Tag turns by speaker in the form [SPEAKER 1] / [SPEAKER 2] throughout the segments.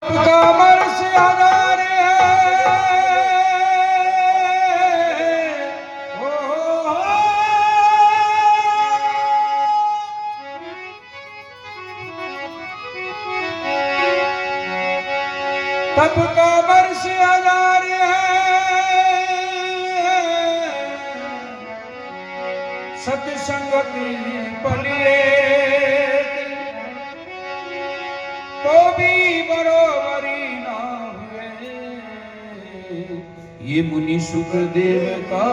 [SPEAKER 1] कमर से आधार है तब कमर से आधार है सत्संगति बलिए तो भी बरोबरी ना हुए। ये मुनि सुखदेव का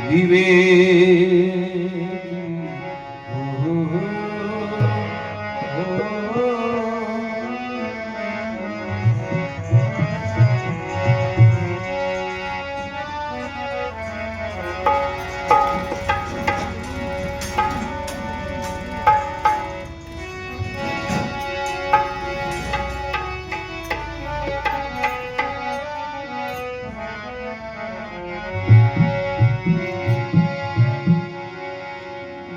[SPEAKER 1] विवेक।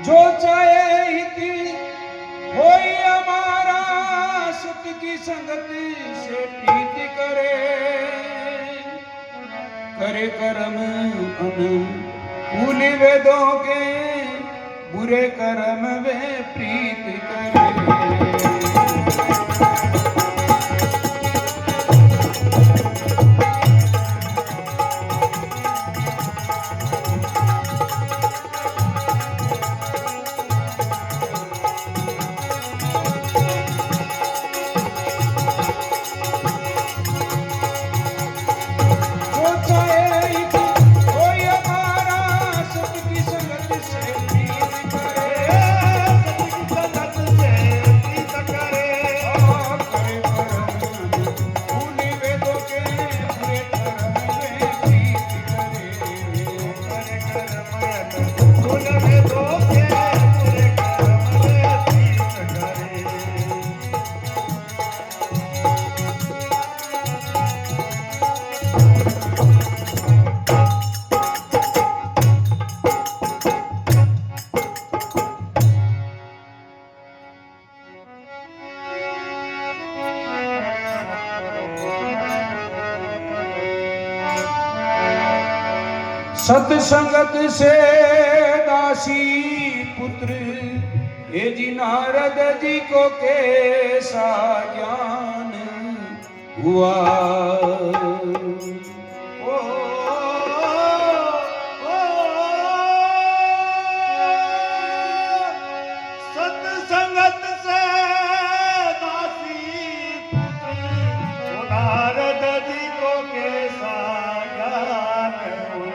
[SPEAKER 1] जो चाहे हित होई हमारा सत की संगति से प्रीत करे। करे कर्म अनुकूल वेदों के बुरे कर्म वे प्रीत करे। सत्संगत से दासी पुत्र हे जी नारद जी को कैसा ज्ञान हुआ।
[SPEAKER 2] सत्संगत से दासी पुत्र नारद जी को कैसा ज्ञान हुआ।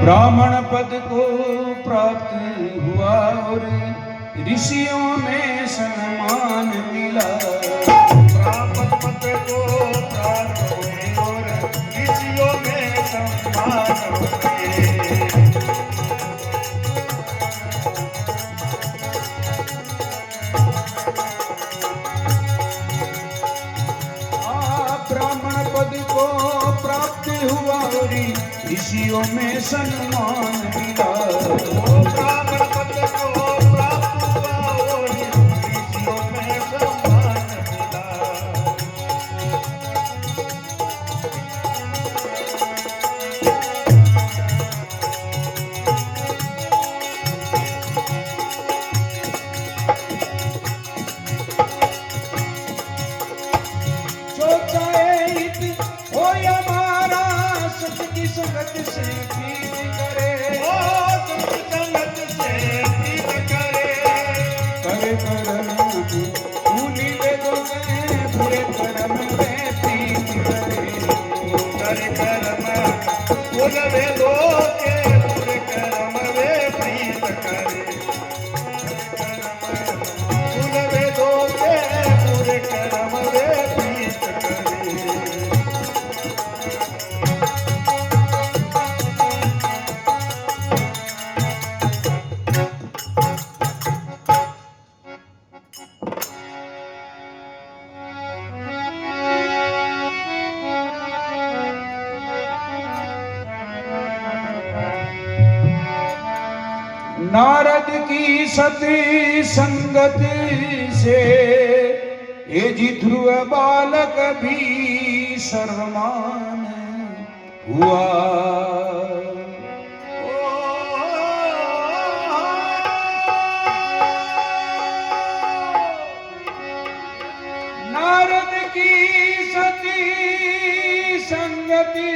[SPEAKER 1] ब्राह्मण पद को प्राप्त हुआ और ऋषियों में सम्मान मिला।
[SPEAKER 2] ब्राह्मण पद को प्राप्त हुए और ऋषियों में सम्मान हुए।
[SPEAKER 1] ब्राह्मण पद को प्राप्त हुआ और ऋषियों में सम्मान मिला।
[SPEAKER 2] ब्राह्मण पद को प्राप्त हुआ और ऋषियों में सम्मान मिला।
[SPEAKER 1] जो चाहे हित हो हमारा सत की संगत से प्रीत करे।
[SPEAKER 2] सत्संगत से प्रीत करे।
[SPEAKER 1] करे कर्म भूलि वेदों में बुरे कर्म में प्रीत करे।
[SPEAKER 2] करे कर्म फूल वेदों के बुरे कर्म वे प्रीत करे। फूल वेदों के बुरे कर्म वे प्रीत करे।
[SPEAKER 1] नारद की सती संगत से ये जी ध्रुव बालक भी सर्वमान हुआ। नारद की सती संगति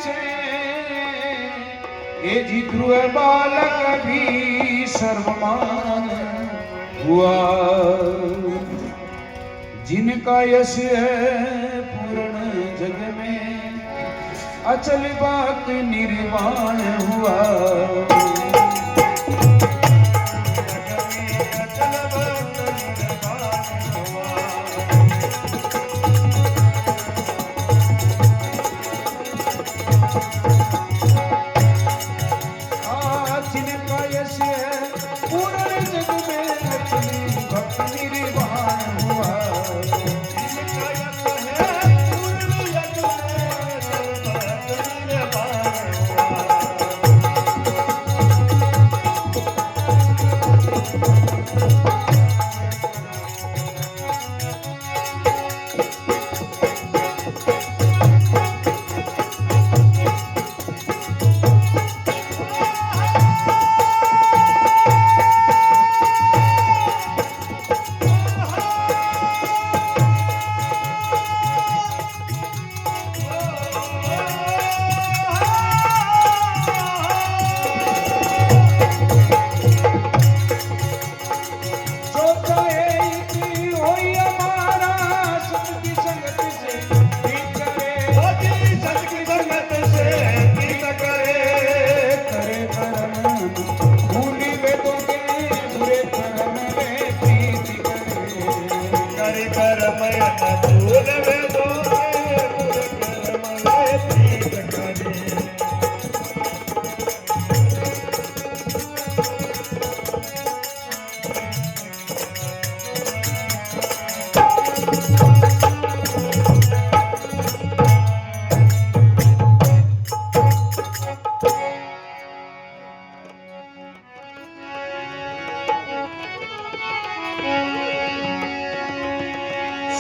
[SPEAKER 1] से ये जी ध्रुव बालक भी सर्वमान हुआ। जिनका यश है पूर्ण जग में अचल बात निर्वाण हुआ। जिनका यश है पूर्ण जग में अचल भक्त निर्वाण हुआ।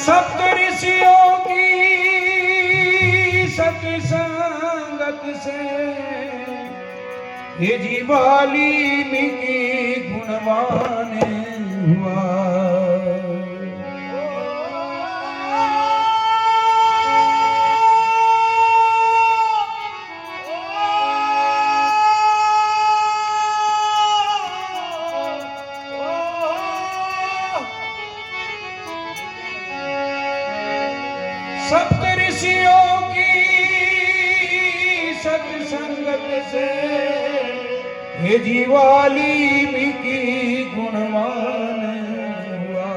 [SPEAKER 1] सप्त ऋषियों की सत्संगत से ये जीवाल्मीकि गुणवान हुआ। सप्त ऋषियों की सत्संगत से हे जीवाल्मीकि गुणवान हुआ।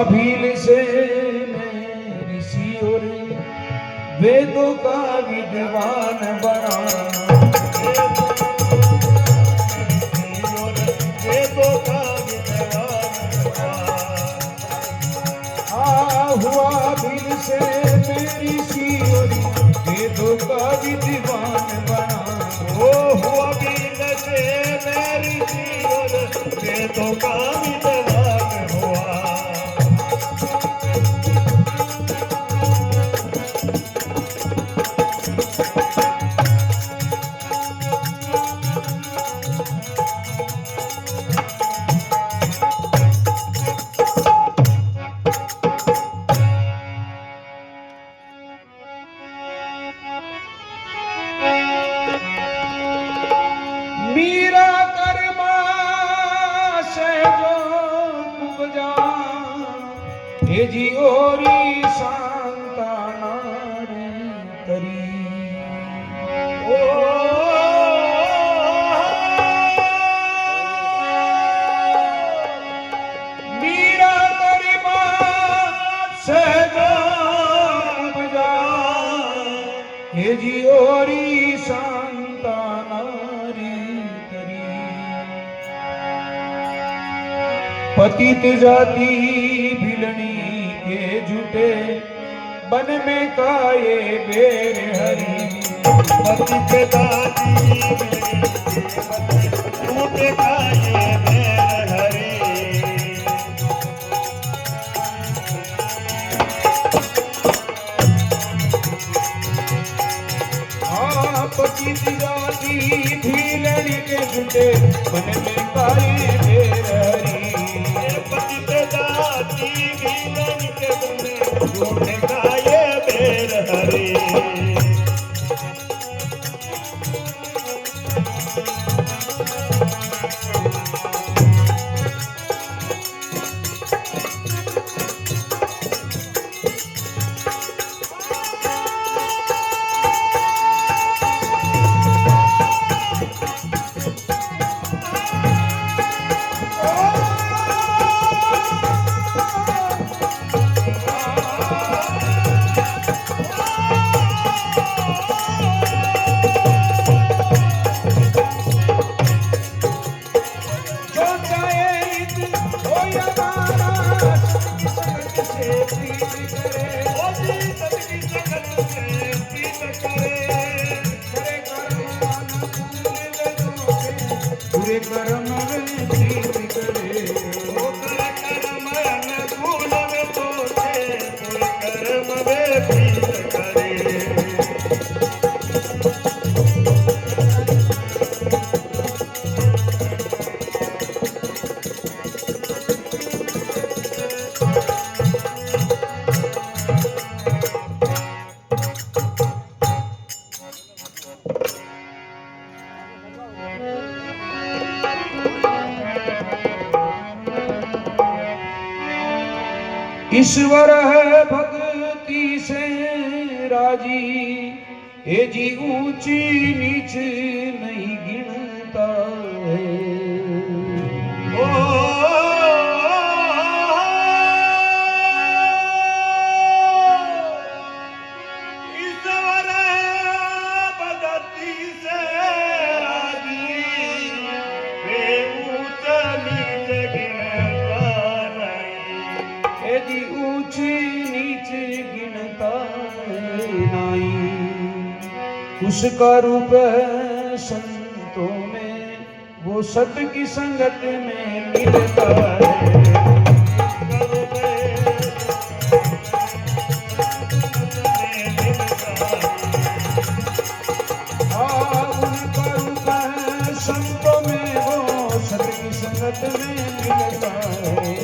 [SPEAKER 1] भील से मैं ऋषि और वेदों का विद्वान बना। हुआ भील से मेरी सीओरी वेदों का विद्वान बना।
[SPEAKER 2] ओ हुआ भील से मेरी सीओरी वेदों का विद्वान हुआ।
[SPEAKER 1] मीरा कर्मा से जो उपजा हे जी ओरी संतानारी तरी।
[SPEAKER 2] ओ
[SPEAKER 1] मीरा कर्मा से जो उपजा हे जी ओरी संतानारी तरी। पतित जाति भिलनी के जुटे बन में काये बेर हरी।
[SPEAKER 2] पतित जाति भिलनी के जुटे काये बेर हरी।
[SPEAKER 1] बन में काये बेर हरी
[SPEAKER 2] पतित जाति मिलन के बने ढूंढे काये बेर हरी
[SPEAKER 1] पूरे कर्म में प्रीत करे
[SPEAKER 2] कर्म अनुकूल में तोते पूरे कर्म में प्रीत करे
[SPEAKER 1] ईश्वर है भक्ति से राजी हे जी ऊंची नीच नहीं गिनता है
[SPEAKER 2] ईश्वर भक्ति से राजी वे ऊंच नीच गिनता नहीं
[SPEAKER 1] हे जी ऊंची नीच गिनता नाई उसका रूप है संतों में वो सत की संगत में मिलता है उनका रूप है संतों में वो सत की संगत में मिलता है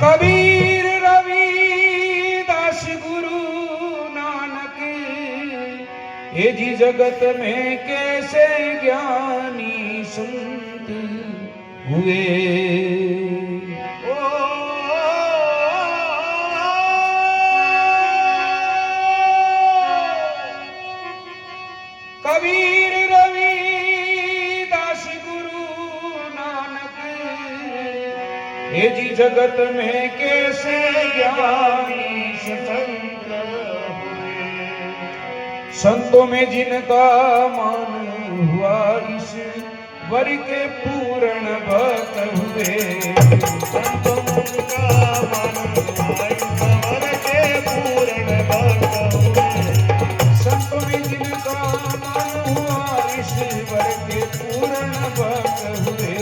[SPEAKER 1] कबीर रविदास गुरु नानक ये जी जगत में कैसे ज्ञानी संत हुए कबीर रविदास गुरु नानक ये जी जगत में कैसे ज्ञानी संत हुए संतों में जिनका मान हुआ इस वर के पूर्ण भक्त हुए
[SPEAKER 2] संतों का मान हुआ इस वर के पूर्ण भक्त हुए
[SPEAKER 1] संतों में जिनका मान हुआ ईश्वर के पूर्ण भक्त हुए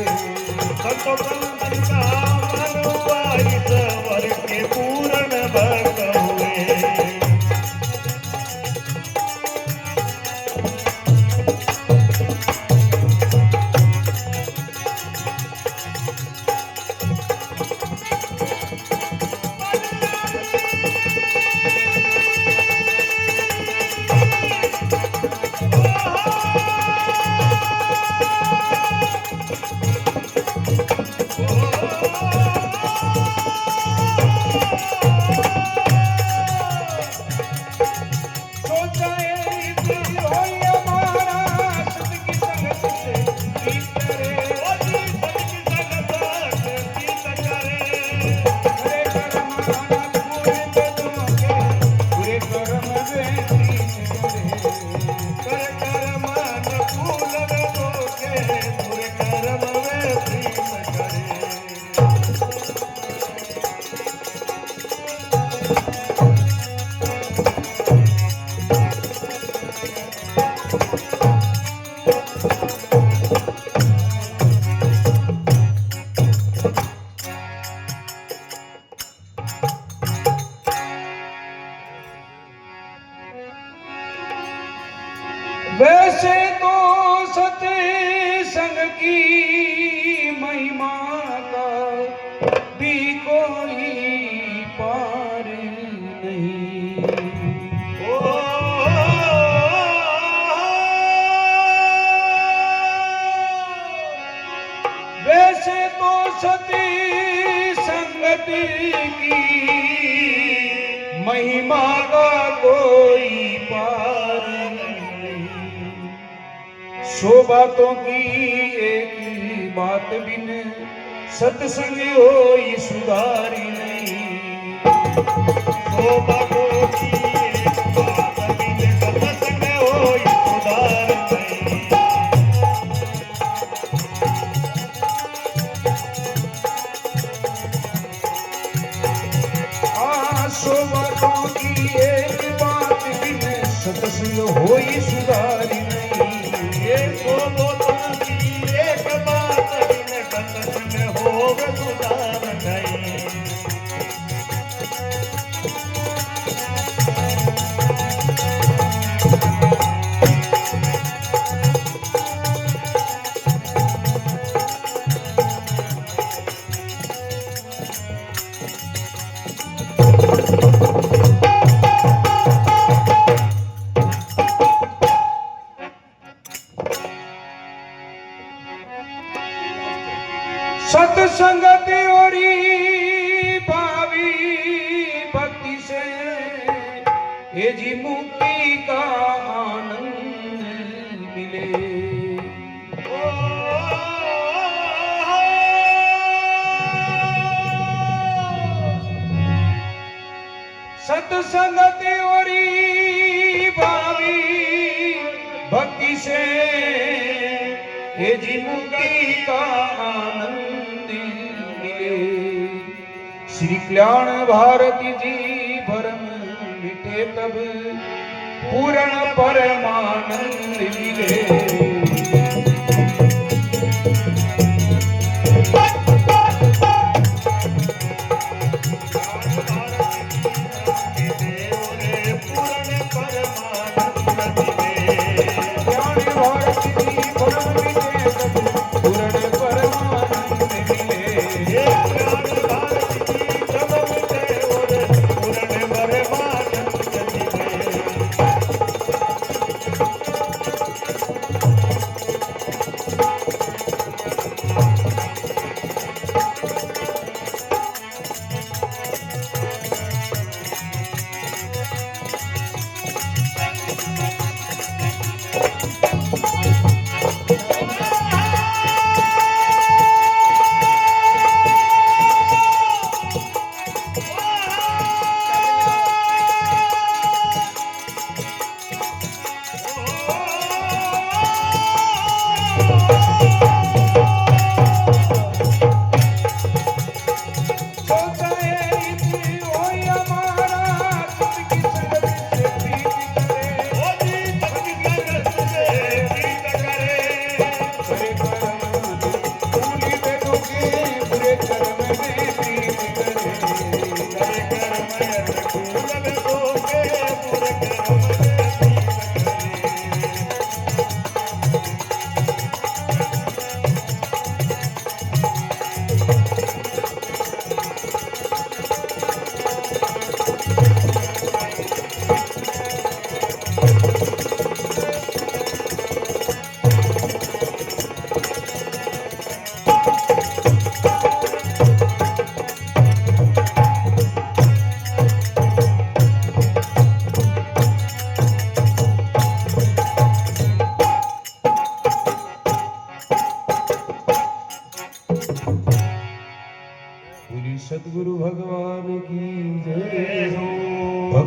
[SPEAKER 2] संतों का मान हुआ ईश्वर के पूर्ण भक्त हुए
[SPEAKER 1] तो सत्संग की महिमा का भी कोई पार नहीं।
[SPEAKER 2] ओ
[SPEAKER 1] वैसे तो सती संगत की महिमा का कोई पार नहीं। सौ बातों की एक बात बिन सत्संग होई सुधारी नहीं।
[SPEAKER 2] सो बातों की एक बात बिन सत्संग होई सुधार नहीं।
[SPEAKER 1] सौ बातों की एक बात बिन सत्संग होई सुधारी नहीं।
[SPEAKER 2] ये सो बातों की एक बात बिन सत्संग होव सुधार नहीं।
[SPEAKER 1] सत्संगत ओरी भावी भक्ति से ये जी मुक्ति का आनंद मिले। सत्संगत ओरी भावी भक्ति से ये जी मुक्ति का आनंद मिले। श्री कल्याण भारती जी भरम मिटे तब पूर्ण परमानंद मिले। सतगुरु भगवान की जय हो।